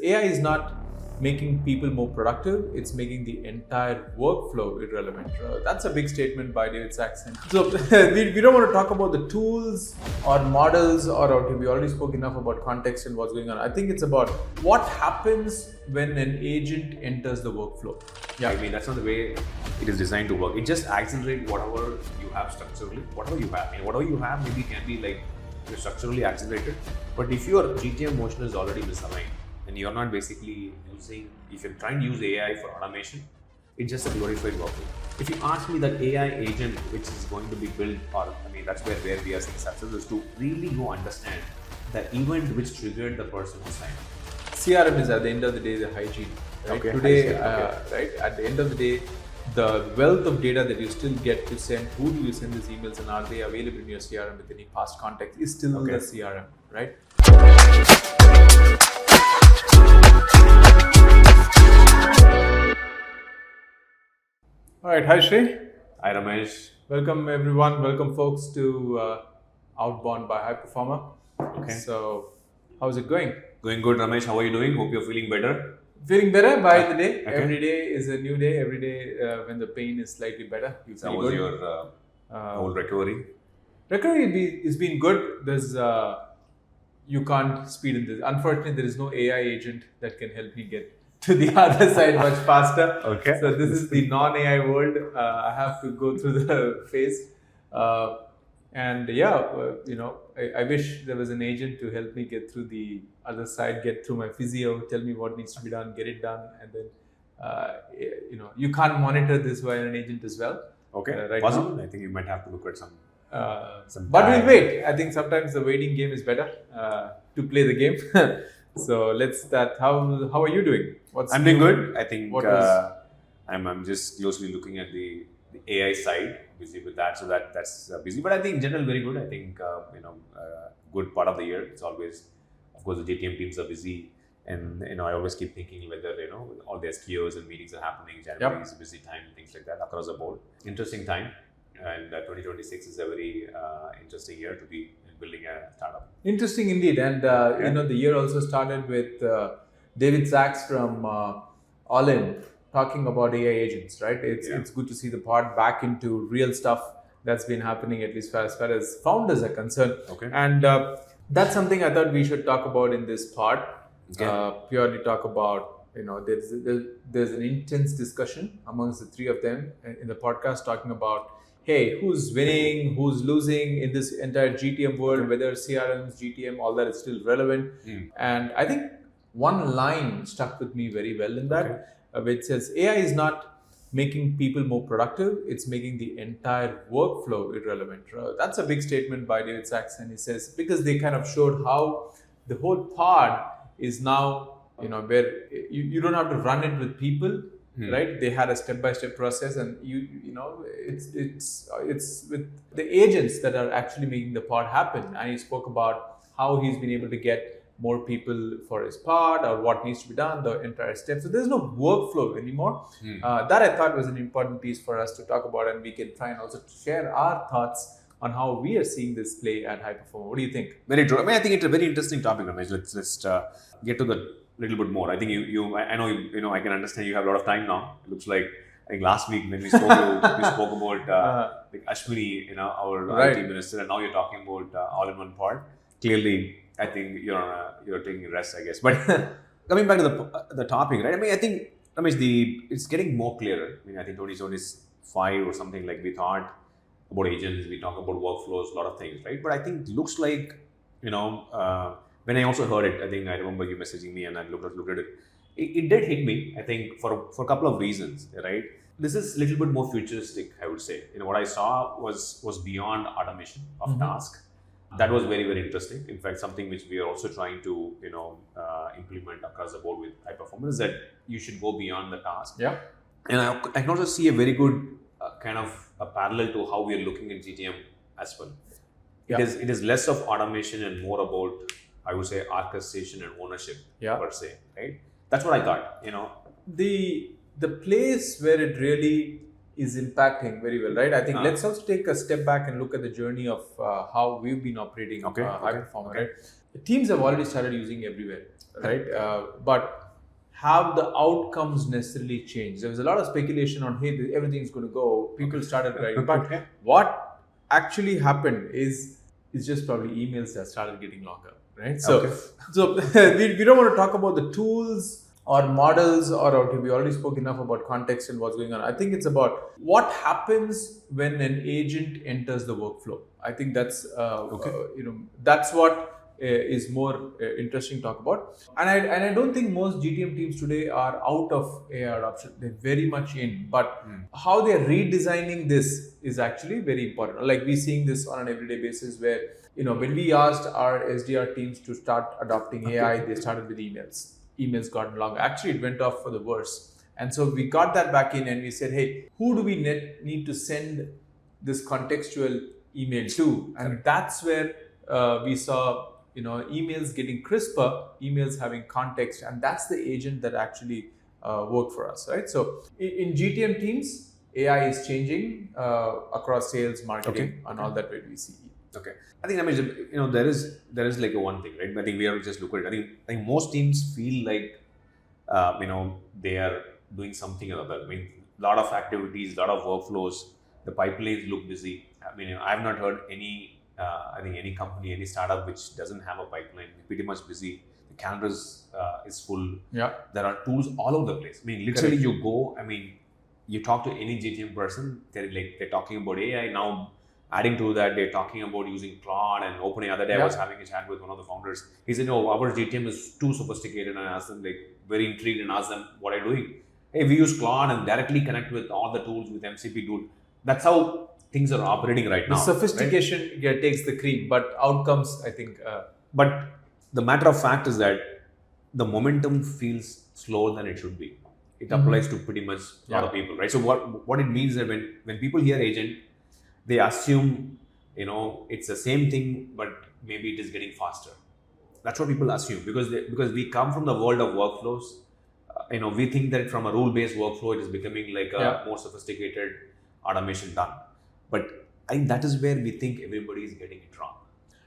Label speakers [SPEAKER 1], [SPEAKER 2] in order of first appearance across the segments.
[SPEAKER 1] AI is not making people more productive, it's making the entire workflow irrelevant. That's a big statement by David Saxon. So we don't want to talk about the tools or models or okay, we already spoke enough about context and what's going on. I think it's about what happens when an agent enters the workflow.
[SPEAKER 2] Yeah, I mean, that's not the way it is designed to work. It just accelerates whatever you have structurally, whatever you have. I mean, whatever you have maybe can be like you're structurally accelerated. But if your GTM motion is already misaligned and you're not basically using, if you're trying to use AI for automation, it's just a glorified workflow. If you ask me that AI agent which is going to be built, or I mean, that's where we are seeing success is to really go understand the event which triggered the person who signed.
[SPEAKER 1] CRM is at the end of the day the hygiene. Right?
[SPEAKER 2] Okay,
[SPEAKER 1] today, right at the end of the day, the wealth of data that you still get to send, who do you send these emails and are they available in your CRM with any past context is still the CRM, right? All right, hi Sri.
[SPEAKER 2] Hi Ramesh.
[SPEAKER 1] Welcome everyone, welcome folks to Outbound by Highperformr.
[SPEAKER 2] Okay.
[SPEAKER 1] So, how's it going?
[SPEAKER 2] Going good, Ramesh. How are you doing? Hope you're feeling better.
[SPEAKER 1] Feeling better by the day.
[SPEAKER 2] Okay.
[SPEAKER 1] Every day is a new day. Every day when the pain is slightly better, you feel
[SPEAKER 2] How was
[SPEAKER 1] good.
[SPEAKER 2] your whole recovery?
[SPEAKER 1] Recovery has been good. There's you can't speed in this. Unfortunately, there is no AI agent that can help me get to the other side much faster.
[SPEAKER 2] Okay.
[SPEAKER 1] So this is the non-AI world. I have to go through the phase. And yeah, I wish there was an agent to help me get through the other side, get through my physio, tell me what needs to be done, get it done, and then you can't monitor this via an agent as well.
[SPEAKER 2] Okay,
[SPEAKER 1] right
[SPEAKER 2] possible.
[SPEAKER 1] now.
[SPEAKER 2] I think you might have to look at some.
[SPEAKER 1] But we'll wait. I think sometimes the waiting game is better to play the game. So let's start. How are you doing?
[SPEAKER 2] I'm doing good. I think I'm just closely looking at the AI side, busy with that. So that's busy. But I think in general very good. I think good part of the year. It's always, of course, the GTM teams are busy, and I always keep thinking whether all the SQOs and meetings are happening. January is a busy time, things like that across the board. Interesting time, and 2026 is a very interesting year to be building a startup.
[SPEAKER 1] Interesting indeed, and the year also started with David Sachs from All In talking about AI agents, right? It's good to see the pod back into real stuff that's been happening, at least as far as founders are concerned.
[SPEAKER 2] Okay.
[SPEAKER 1] And that's something I thought we should talk about in this pod. Okay. Purely talk about, there's an intense discussion amongst the three of them in the podcast talking about, hey, who's winning, who's losing in this entire GTM world, whether CRMs, GTM, all that is still relevant. And I think one line stuck with me very well in that, which says AI is not making people more productive, it's making the entire workflow irrelevant. That's a big statement by David Sachs, and he says, because they kind of showed how the whole pod is now, where you don't have to run it with people, right? They had a step-by-step process, and it's with the agents that are actually making the pod happen. And he spoke about how he's been able to get more people for his pod or what needs to be done, the entire step. So there's no workflow anymore. That I thought was an important piece for us to talk about, and we can try and also share our thoughts on how we are seeing this play at Highperformr. What do you think?
[SPEAKER 2] Very true. I mean, I think it's a very interesting topic, Ramesh. Let's get to the little bit more. I think I know I can understand you have a lot of time now. It looks like I think last week when we spoke, we spoke about like Ashwini, our IT minister, and now you're talking about all-in-one pod. Clearly, I think you're taking a rest, I guess. But coming back to the topic, right? I mean, I think Ramesh, it's getting more clearer. I mean, I think 2025 or something, like we thought about agents, we talk about workflows, a lot of things, right? But I think it looks like when I also heard it, I think I remember you messaging me and I looked at it. It did hit me, I think, for a couple of reasons, right? This is a little bit more futuristic, I would say. What I saw was beyond automation of tasks. That was very, very interesting. In fact, something which we are also trying to, implement across the board with Highperformr is that you should go beyond the task.
[SPEAKER 1] Yeah.
[SPEAKER 2] And I can also see a very good kind of a parallel to how we are looking at GTM as well. It is less of automation and more about, I would say, orchestration and ownership per se, right? That's what I thought.
[SPEAKER 1] The place where it really is impacting very well, right? I think let's also take a step back and look at the journey of how we've been operating Highperformr, right? teams have already started using everywhere, right? But have the outcomes necessarily changed? There was a lot of speculation on, hey, everything's going to go. People started writing, but what actually happened is just probably emails that started getting longer, right? So we don't want to talk about the tools or models, or okay, we already spoke enough about context and what's going on. I think it's about what happens when an agent enters the workflow. I think that's that's what is more interesting to talk about. And I don't think most GTM teams today are out of AI adoption. They're very much in, but how they're redesigning this is actually very important. Like we're seeing this on an everyday basis, where when we asked our SDR teams to start adopting AI, they started with emails. Emails got longer. Actually, it went off for the worse. And so we got that back in, and we said, hey, who do we need to send this contextual email to? And that's where we saw emails getting crisper, emails having context, and that's the agent that actually worked for us, right? So in GTM teams, AI is changing across sales, marketing, and all that way we see.
[SPEAKER 2] Okay, I think there is like a one thing, right? I think we have to just look at it. I think most teams feel like they are doing something or other. I mean, a lot of activities, a lot of workflows. The pipelines look busy. I mean, I have not heard any. I think any company, any startup which doesn't have a pipeline, pretty much busy. The calendar is full.
[SPEAKER 1] Yeah,
[SPEAKER 2] there are tools all over the place. I mean, literally, you go. I mean, you talk to any GTM person, they're talking about AI now. Adding to that, they're talking about using Claude and OpenAI. The other day, I was having a chat with one of the founders. He said, "No, our GTM is too sophisticated." And I asked them, very intrigued, and asked them, "What are you doing?" Hey, we use Claude and directly connect with all the tools with MCP tool. That's how things are operating right now.
[SPEAKER 1] The sophistication takes the cream, but outcomes, I think.
[SPEAKER 2] But the matter of fact is that the momentum feels slower than it should be. It applies to pretty much a lot of people, right? So what it means is that when people hear agent, they assume it's the same thing, but maybe it is getting faster. That's what people assume because we come from the world of workflows. We think that from a rule-based workflow, it is becoming like a more sophisticated automation done. But I think that is where we think everybody is getting it wrong.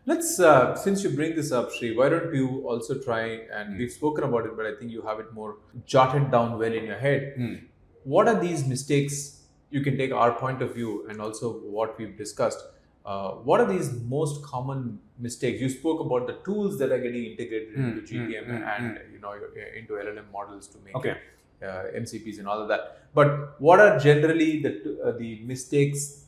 [SPEAKER 1] Let's, since you bring this up, Sri, why don't you also try, and we've spoken about it, but I think you have it more jotted down well in your head. What are these mistakes? You can take our point of view and also what we've discussed. What are these most common mistakes? You spoke about the tools that are getting integrated into GTM and into LLM models to make MCPs and all of that. But what are generally the mistakes?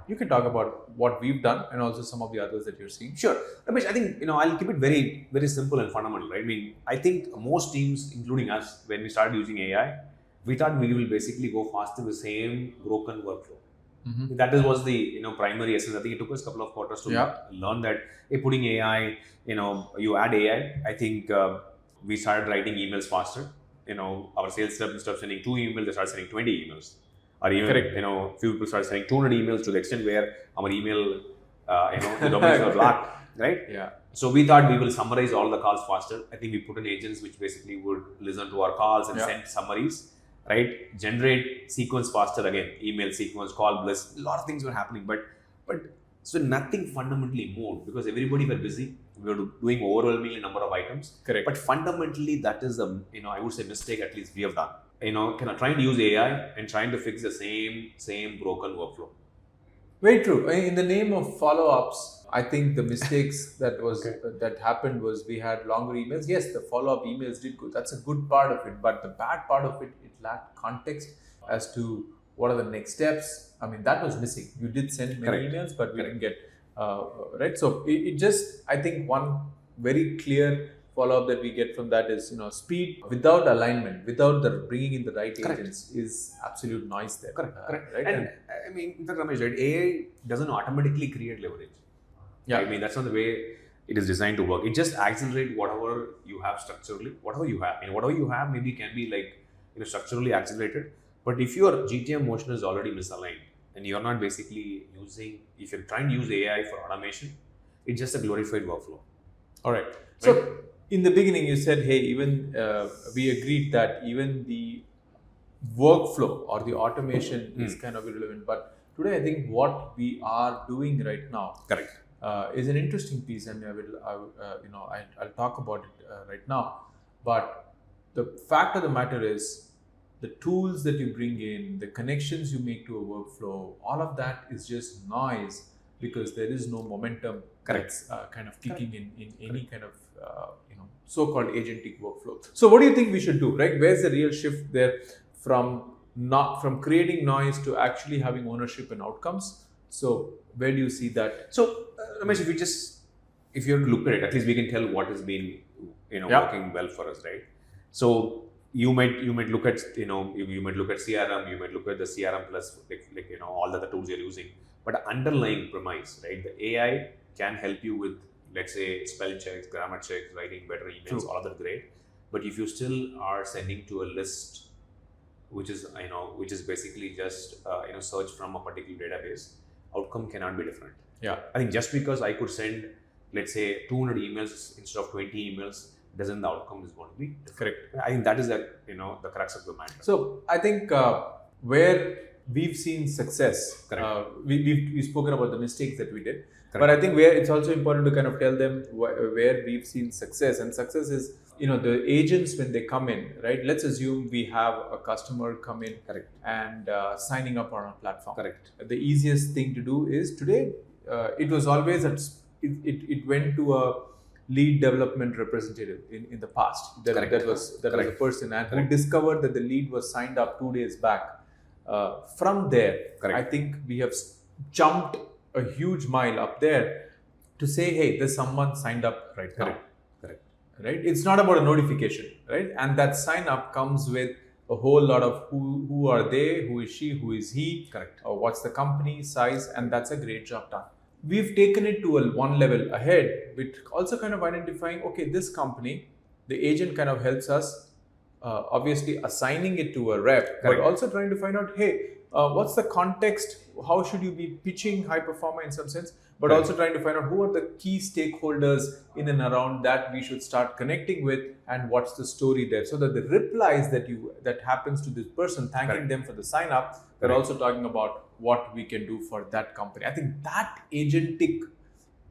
[SPEAKER 1] You can talk about what we've done and also some of the others that you're seeing.
[SPEAKER 2] Sure. Ramesh, I think I'll keep it very, very simple and fundamental, right? I mean, I think most teams, including us, when we started using AI, we thought we will basically go faster with the same broken workflow. That was the primary essence. I think it took us a couple of quarters to learn that putting AI, you add AI. I think we started writing emails faster. Our sales staff, instead of sending 2 emails, they started sending 20 emails. Or even few people started sending 200 emails to the extent where our email the domains were blocked, right?
[SPEAKER 1] Yeah.
[SPEAKER 2] So we thought we will summarize all the calls faster. I think we put in agents which basically would listen to our calls and send summaries. Right, generate sequence faster again, email sequence, call bliss. A lot of things were happening, but so nothing fundamentally moved because everybody were busy. We were doing overwhelmingly number of items.
[SPEAKER 1] Correct.
[SPEAKER 2] But fundamentally, that is I would say mistake at least we have done. Trying to use AI and trying to fix the same broken workflow.
[SPEAKER 1] Very true. In the name of follow-ups, I think the mistakes that happened was we had longer emails. Yes, the follow-up emails did good. That's a good part of it. But the bad part of it lacked context as to what are the next steps. I mean, that was missing. You did send many emails, but we didn't get right. So it just, I think one very clear follow-up that we get from that is, speed without alignment, without the bringing in the right agents is absolute noise there.
[SPEAKER 2] Correct.
[SPEAKER 1] Right?
[SPEAKER 2] And I mean, in fact, Ramesh, right, AI doesn't automatically create leverage.
[SPEAKER 1] Yeah.
[SPEAKER 2] I mean, that's not the way it is designed to work. It just accelerates whatever you have structurally, whatever you have. Whatever you have maybe can be like, structurally accelerated. But if your GTM motion is already misaligned and you're not basically if you're trying to use AI for automation, it's just a glorified workflow.
[SPEAKER 1] All right. So in the beginning, you said, hey, even we agreed that even the workflow or the automation is kind of irrelevant. But today, I think what we are doing right now,
[SPEAKER 2] correct,
[SPEAKER 1] is an interesting piece, and I'll talk about it right now. But the fact of the matter is, the tools that you bring in, the connections you make to a workflow, all of that is just noise because there is no momentum that's kind of kicking in any kind of so-called agentic workflow. So what do you think we should do, right? Where's the real shift there from creating noise to actually having ownership and outcomes? So where do you see that?
[SPEAKER 2] So, Ramesh, if you have to look at it, at least we can tell what has been, working well for us, right? So you might look at, you might look at CRM, you might look at the CRM plus all the other tools you're using, but the underlying premise, right? The AI can help you with, let's say, spell checks, grammar checks, writing better emails, all of that great. But if you still are sending to a list, which is basically just search from a particular database, outcome cannot be different.
[SPEAKER 1] Yeah,
[SPEAKER 2] I think just because I could send, let's say, 200 emails instead of 20 emails, doesn't the outcome is going to be different.
[SPEAKER 1] correct.
[SPEAKER 2] I think that is the crux of the matter.
[SPEAKER 1] So I think where we've seen success, we've spoken about the mistakes that we did, but I think where it's also important to kind of tell them where we've seen success. And success is, the agents when they come in, right? Let's assume we have a customer come in and signing up on our platform.
[SPEAKER 2] Correct.
[SPEAKER 1] The easiest thing to do is today, it was always it went to a lead development representative in the past. That was a person and who discovered that the lead was signed up 2 days back. From there, I think we have jumped a huge mile up there to say, hey, there's someone signed up right now. Right? It's not about a notification, right? And that sign up comes with a whole lot of who are they, who is she, who is he, what's the company size, and that's a great job done. We've taken it to one level ahead with also kind of identifying, okay, this company, the agent kind of helps us, obviously assigning it to a rep, but also trying to find out, hey, what's the context? How should you be pitching Highperformr in some sense? But also trying to find out who are the key stakeholders in and around that we should start connecting with, and what's the story there, so that the replies that happens to this person, thanking them for the sign up, we're also talking about what we can do for that company. I think that agentic,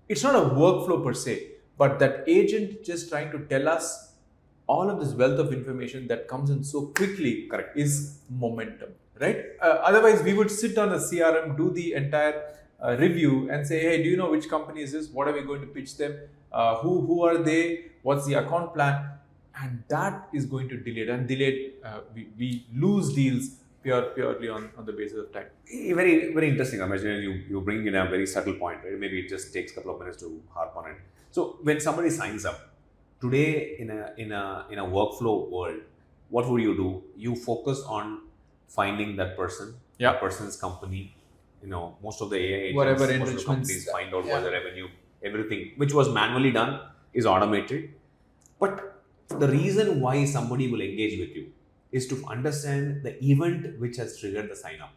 [SPEAKER 1] it's not a workflow per se, but that agent just trying to tell us all of this wealth of information that comes in so quickly is momentum, right? Otherwise, we would sit on a CRM, do the entire review and say, hey, do you know which company is this? What are we going to pitch them? Who are they? What's the account plan? And that is going to delay. And we lose deals purely on the basis of time.
[SPEAKER 2] Very, very interesting. Imagine you bring in a very subtle point, right? Maybe it just takes a couple of minutes to harp on it. So when somebody signs up today in a workflow world, what would you do? You focus on finding that person, that person's company. Most of the AI agents, most of the companies find out what the revenue, everything which was manually done is automated. But the reason why somebody will engage with you is to understand the event which has triggered the sign up.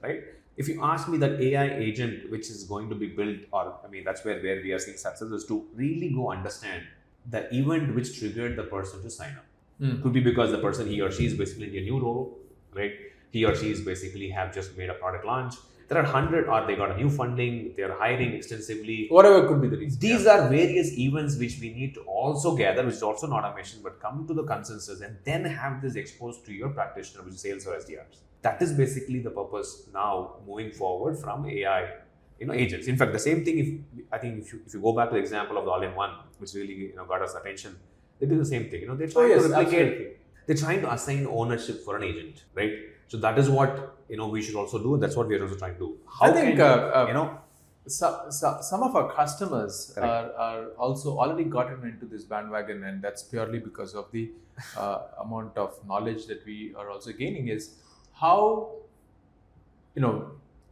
[SPEAKER 2] Right? If you ask me, that AI agent which is going to be built, or that's where we are seeing success, is to really go understand the event which triggered the person to sign up. Could be because the person, he or she is basically in a new role, right? He or she is basically have just made a product launch. There are 100, or they got a new funding, they are hiring extensively.
[SPEAKER 1] Whatever could be the reason.
[SPEAKER 2] These are various events which we need to also gather, which is also not automation, but come to the consensus and then have this exposed to your practitioner, which is sales or SDRs. That is basically the purpose now moving forward from AI, agents. In fact, the same thing, if you go back to the example of the all-in-one, which really got us attention, they do the same thing. They're trying to replicate, they're trying to assign ownership for an agent, right? So that is what we should also do, and that's what we are also trying to do.
[SPEAKER 1] I think some of our customers are also already gotten into this bandwagon, and that's purely because of the amount of knowledge that we are also gaining. Is how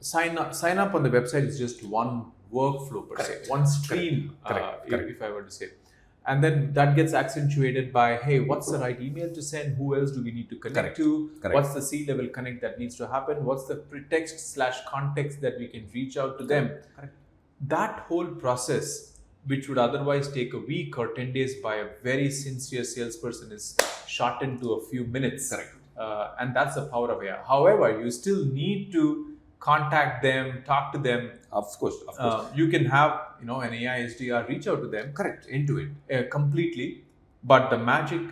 [SPEAKER 1] sign up on the website is just one workflow per se, one stream, if I were to say. And then that gets accentuated by, hey, what's the right email to send? Who else do we need to connect to? What's the C-level connect that needs to happen? What's the pretext/context that we can reach out to them? That whole process, which would otherwise take a week or 10 days by a very sincere salesperson, is shortened to a few minutes. And that's the power of AI. However, you still need to contact them, talk to them.
[SPEAKER 2] Of course.
[SPEAKER 1] You can have an AI SDR reach out to them.
[SPEAKER 2] Correct. End to end.
[SPEAKER 1] Completely. But the magic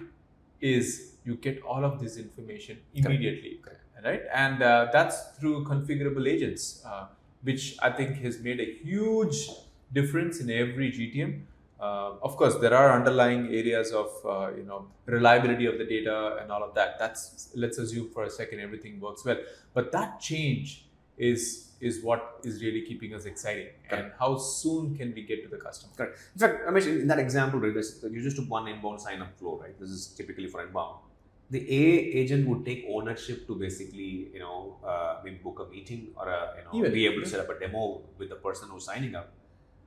[SPEAKER 1] is you get all of this information immediately.
[SPEAKER 2] Correct.
[SPEAKER 1] Right? And that's through configurable agents, which I think has made a huge difference in every GTM. Of course, there are underlying areas of reliability of the data and all of that. Let's assume for a second everything works well. But that change is what is really keeping us exciting.
[SPEAKER 2] Correct.
[SPEAKER 1] And how soon can we get to the customer?
[SPEAKER 2] Correct. In fact, Ramesh, in that example, right, you just took one inbound sign-up flow, right? This is typically for inbound. The AA agent would take ownership to basically, maybe book a meeting or be able to set up a demo with the person who's signing up.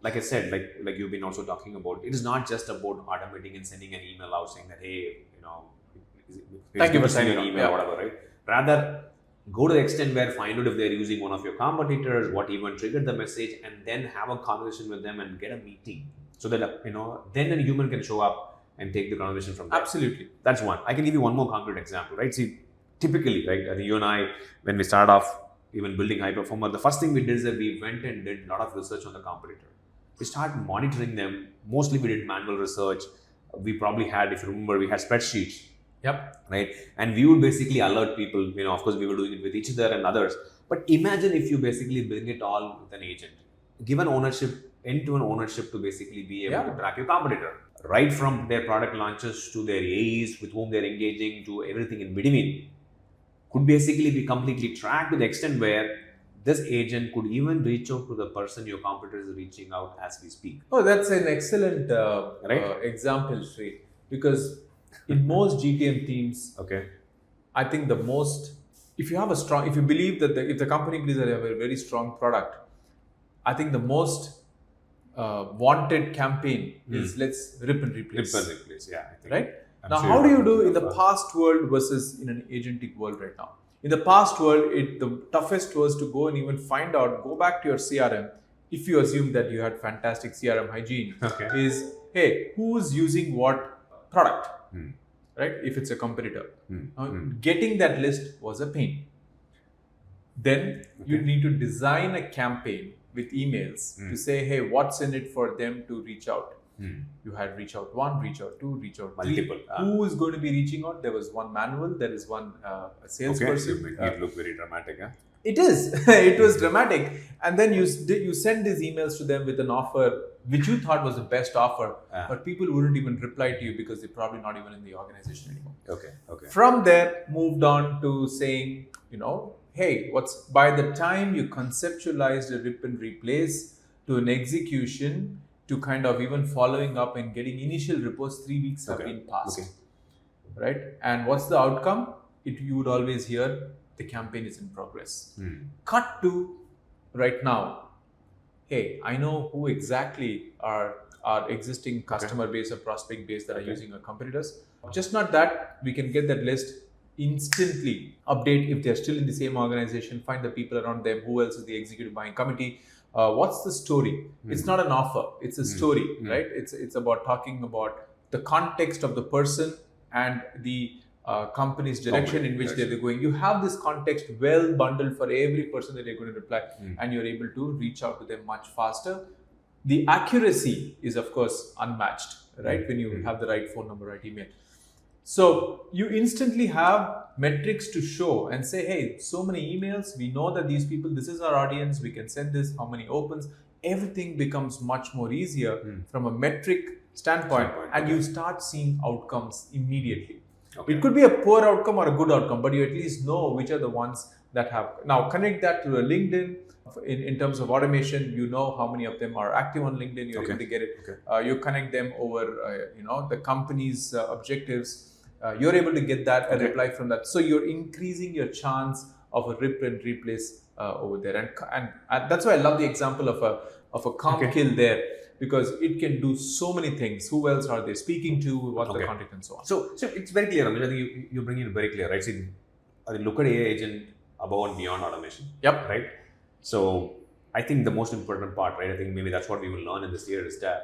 [SPEAKER 2] Like I said, like you've been also talking about, it is not just about automating and sending an email out saying that, hey,
[SPEAKER 1] thank you for signing
[SPEAKER 2] an email or whatever, right? Rather, go to the extent where find out if they're using one of your competitors, what even triggered the message, and then have a conversation with them and get a meeting so that then a human can show up and take the conversation from there.
[SPEAKER 1] Absolutely.
[SPEAKER 2] That's one. I can give you one more concrete example, right? See, typically, right, I think you and I, when we started off even building Highperformr, the first thing we did is that we went and did a lot of research on the competitor. We started monitoring them. Mostly we did manual research. We probably had, if you remember, we had spreadsheets.
[SPEAKER 1] Yep.
[SPEAKER 2] Right. And we would basically alert people, of course, we were doing it with each other and others. But imagine if you basically bring it all with an agent. Given ownership, end-to-end ownership to basically be able to track your competitor. Right from their product launches to their AEs with whom they're engaging to everything in between could basically be completely tracked to the extent where this agent could even reach out to the person your competitor is reaching out as we speak.
[SPEAKER 1] Oh, that's an excellent example, Sri. Because in most GTM teams, I think if you believe that if the company believes that they have a very strong product, I think the most wanted campaign is let's rip and replace.
[SPEAKER 2] Rip and replace, yeah. I think.
[SPEAKER 1] Right? Now, how do you do in the past world versus in an agentic world right now? In the past world, the toughest was to go and even find out, go back to your CRM, if you assume that you had fantastic CRM hygiene, is, hey, who's using what product? Right? If it's a competitor. Getting that list was a pain. Then you need to design a campaign with emails to say, hey, what's in it for them to reach out? You had reach out 1, reach out 2, reach out 3.
[SPEAKER 2] Multiple.
[SPEAKER 1] Who is going to be reaching out? There was one manual, there is one salesperson.
[SPEAKER 2] You make it look very dramatic. Huh?
[SPEAKER 1] It is. It was dramatic. And then you send these emails to them with an offer, which you thought was the best offer, but people wouldn't even reply to you because they're probably not even in the organization anymore.
[SPEAKER 2] Okay.
[SPEAKER 1] From there, moved on to saying, hey, by the time you conceptualized a rip and replace to an execution to kind of even following up and getting initial reports, 3 weeks have been passed. Right? And what's the outcome? You would always hear the campaign is in progress. Cut to right now. Hey, I know who exactly are our existing customer base or prospect base that are using our competitors. Just not that, we can get that list instantly, update if they're still in the same organization, find the people around them, who else is the executive buying committee, what's the story? It's not an offer, it's a story, right? It's about talking about the context of the person and the company's direction in which they're going. You have this context well bundled for every person that you're going to reply, and you're able to reach out to them much faster. The accuracy is, of course, unmatched, right? When you have the right phone number, right email. So you instantly have metrics to show and say, hey, so many emails, we know that these people, this is our audience, we can send this, how many opens. Everything becomes much more easier from a metric standpoint, and you start seeing outcomes immediately. It could be a poor outcome or a good outcome, but you at least know which are the ones that have. Now connect that to a LinkedIn. In terms of automation, you know how many of them are active on LinkedIn. You're able to get it. You connect them over, the company's objectives. You're able to get that a reply from that. So you're increasing your chance of a rip and replace over there. And that's why I love the example of a CompKill there, because it can do so many things. Who else are they speaking to? What's the content and so on.
[SPEAKER 2] So it's very clear. I think you bring it very clear, right? See, look at AI agent above and beyond automation.
[SPEAKER 1] Yep.
[SPEAKER 2] Right. So I think the most important part, right? I think maybe that's what we will learn in this year is to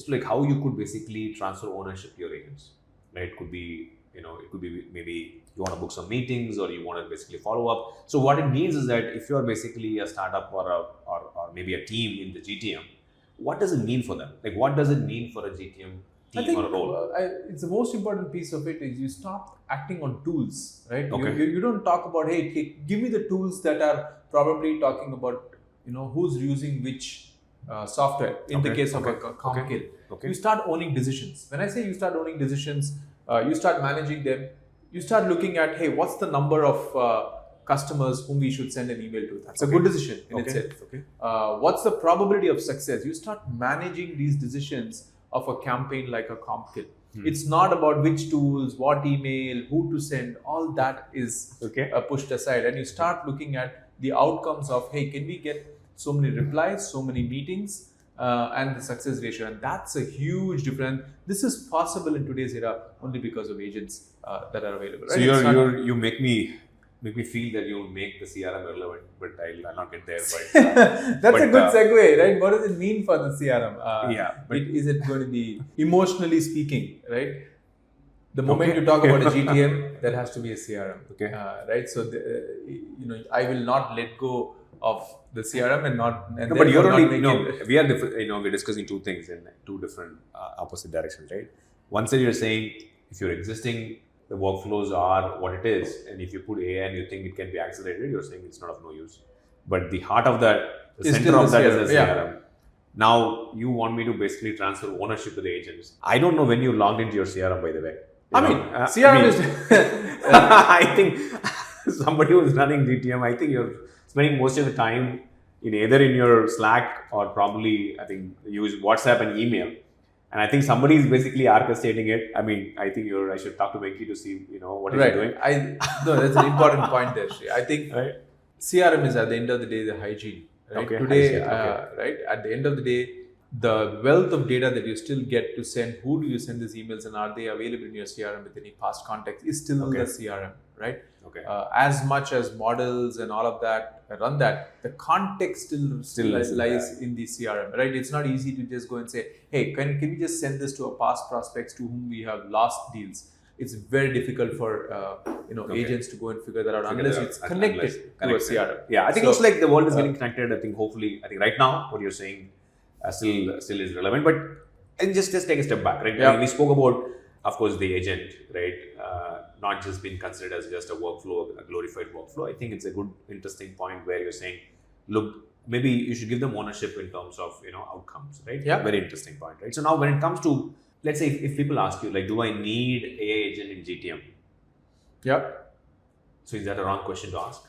[SPEAKER 2] like how you could basically transfer ownership to your agents. Right? It could be it could be maybe you want to book some meetings or you want to basically follow up. So what it means is that if you're basically a startup or maybe a team in the GTM, what does it mean for them? Like, what does it mean for a GTM
[SPEAKER 1] I
[SPEAKER 2] team
[SPEAKER 1] think
[SPEAKER 2] or a role?
[SPEAKER 1] it's the most important piece of it is you stop acting on tools, right?
[SPEAKER 2] Okay.
[SPEAKER 1] You don't talk about, hey, give me the tools that are probably talking about, who's using which software in the case of a CompKill.
[SPEAKER 2] Okay.
[SPEAKER 1] You start owning decisions. When I say you start owning decisions, you start managing them. You start looking at, hey, what's the number of customers whom we should send an email to? That's a good decision in itself.
[SPEAKER 2] Okay.
[SPEAKER 1] What's the probability of success? You start managing these decisions of a campaign like a CompKill. It's not about which tools, what email, who to send. All that is pushed aside, and you start looking at the outcomes of, hey, can we get so many replies, so many meetings, and the success ratio. And that's a huge difference. This is possible in today's era only because of agents that are available.
[SPEAKER 2] Right? So you make me feel that you'll make the CRM relevant, but I'll not get there. But
[SPEAKER 1] that's a good segue, right? What does it mean for the CRM? Is it going to be emotionally speaking, right? The moment you talk about a GTM, there has to be a CRM, right? So I will not let go of the CRM and not. And
[SPEAKER 2] but you're only we are we're discussing two things in two different opposite directions, right? One side you're saying if you're existing, the workflows are what it is, and if you put AI and you think it can be accelerated, you're saying it's not of no use. But the heart of that, the center of that is a CRM. Now you want me to basically transfer ownership to the agents. I don't know when you logged into your CRM, by the way.
[SPEAKER 1] CRM is.
[SPEAKER 2] I think somebody who's running GTM, I think you're spending most of the time in either in your Slack or probably I think use WhatsApp and email. And I think somebody is basically orchestrating it. I mean, I think I should talk to Venki to see, what he's doing.
[SPEAKER 1] No, that's an important point there, Sri. I think CRM is at the end of the day the hygiene. Right? Today, right at the end of the day, the wealth of data that you still get to send, who do you send these emails and are they available in your CRM with any past context is still the CRM, right? As much as models and all of that run that, the context still lies in the CRM, right? It's not easy to just go and say, hey, can we just send this to our past prospects to whom we have lost deals? It's very difficult for agents to go and figure that out unless it's connected to a CRM.
[SPEAKER 2] Yeah, I think it's like the world is getting connected. I think right now what you're saying still is relevant, but and just take a step back, right? I mean, we spoke about, of course, the agent, right? Not just being considered as just a workflow, a glorified workflow. I think it's a good, interesting point where you're saying, look, maybe you should give them ownership in terms of outcomes, right?
[SPEAKER 1] Yeah.
[SPEAKER 2] Very interesting point, right? So now when it comes to, let's say if people ask you, like, do I need AI agent in GTM?
[SPEAKER 1] Yeah.
[SPEAKER 2] So is that a wrong question to ask?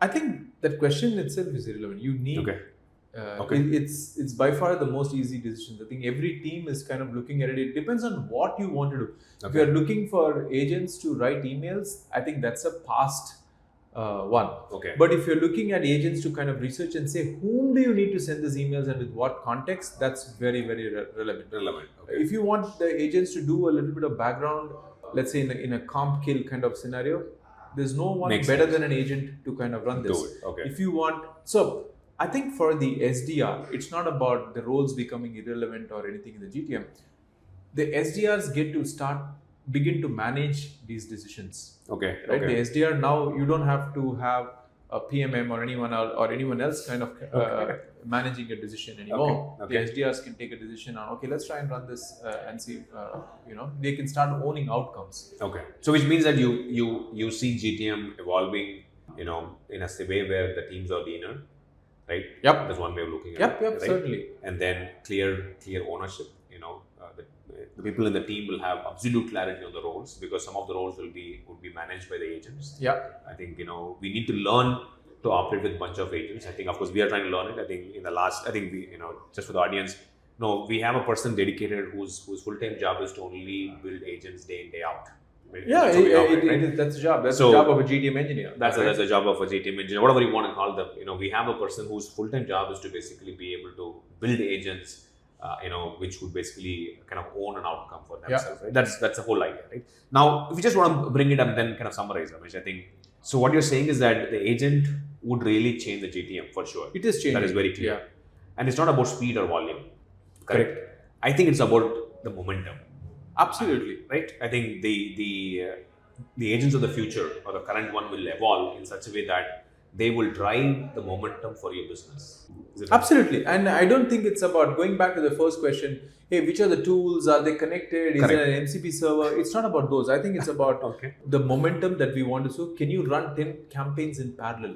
[SPEAKER 1] I think that question itself is irrelevant. You need. It's by far the most easy decision. I think every team is kind of looking at it. It depends on what you want to do. If you're looking for agents to write emails, I think that's a past one. But if you're looking at agents to kind of research and say, whom do you need to send these emails and with what context, that's very, very relevant. If you want the agents to do a little bit of background, let's say in a CompKill kind of scenario, there's no one better than an agent to kind of run this. If you want, I think for the SDR, it's not about the roles becoming irrelevant or anything in the GTM. The SDRs get to begin to manage these decisions. Right? The SDR now, you don't have to have a PMM or anyone else kind of managing a decision anymore. The SDRs can take a decision on, let's try and run this and see, they can start owning outcomes.
[SPEAKER 2] So which means that you see GTM evolving, in a way where the teams are leaner. Right? That's one way of looking at it. Right?
[SPEAKER 1] Certainly.
[SPEAKER 2] And then clear ownership. The people in the team will have absolute clarity on the roles because some of the roles will be managed by the agents. I think we need to learn to operate with a bunch of agents. I think of course we are trying to learn it. I think we just for the audience, we have a person dedicated whose full-time job is to only build agents day in day out.
[SPEAKER 1] That's a job. That's the job of a GTM engineer.
[SPEAKER 2] That's a job of a GTM engineer, whatever you want to call them. We have a person whose full-time job is to basically be able to build agents, which would basically kind of own an outcome for themselves. Right? That's the whole idea, right? Now, if you just want to bring it up and then kind of summarize, Ramesh, I think so. What you're saying is that the agent would really change the GTM for sure.
[SPEAKER 1] It is changing.
[SPEAKER 2] That is very clear, and it's not about speed or volume. Correct. I think it's about the momentum.
[SPEAKER 1] Absolutely.
[SPEAKER 2] Right? I think the agents of the future or the current one will evolve in such a way that they will drive the momentum for your business. Is it right?
[SPEAKER 1] Absolutely. And I don't think it's about going back to the first question, hey, which are the tools? Are they connected? Is there an MCP server? It's not about those. I think it's about
[SPEAKER 2] Okay.
[SPEAKER 1] the momentum that we want to show. Can you run 10 campaigns in parallel?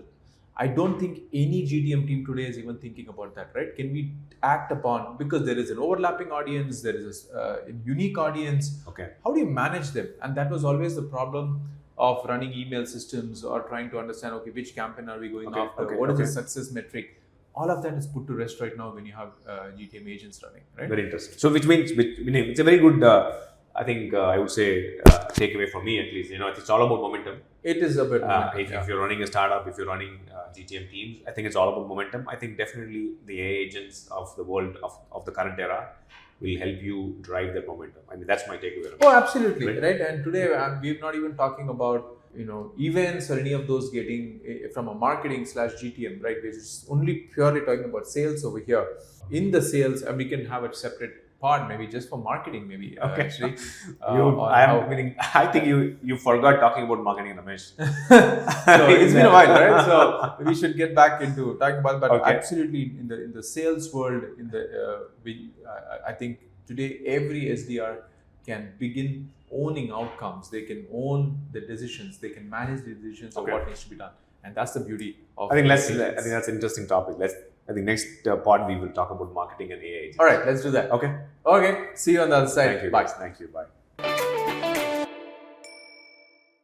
[SPEAKER 1] I don't think any GTM team today is even thinking about that, right? Can we act upon, because there is an overlapping audience, there is a unique audience.
[SPEAKER 2] Okay.
[SPEAKER 1] How do you manage them? And that was always the problem of running email systems or trying to understand, okay, which campaign are we going after? What is the success metric? All of that is put to rest right now when you have GTM agents running, right?
[SPEAKER 2] Very interesting. So, which means it's a very good, I think I would say, takeaway for me at least. It's all about momentum.
[SPEAKER 1] It is a bit momentum.
[SPEAKER 2] If you're running a startup, if you're running GTM teams, I think it's all about momentum. I think definitely the AI agents of the world of the current era will help you drive that momentum. I mean, that's my takeaway.
[SPEAKER 1] Oh, absolutely, right? And today we're not even talking about events or any of those getting from a marketing / GTM, right? We're just only purely talking about sales over here. In the sales, and we can have a separate part maybe just for marketing, maybe.
[SPEAKER 2] Okay.
[SPEAKER 1] Actually,
[SPEAKER 2] I think you forgot talking about marketing, Ramesh.
[SPEAKER 1] So it's been a while, right? So we should get back into talking about, but absolutely in the sales world, I think today every SDR can begin owning outcomes. They can own the decisions. They can manage the decisions of what needs to be done, and that's the beauty of.
[SPEAKER 2] I think that's an interesting topic. I think next pod we will talk about marketing and AI.
[SPEAKER 1] All right, let's do that.
[SPEAKER 2] Okay.
[SPEAKER 1] Okay. See you on the other side.
[SPEAKER 2] Thank you.
[SPEAKER 1] Bye.
[SPEAKER 2] Guys. Thank you. Bye.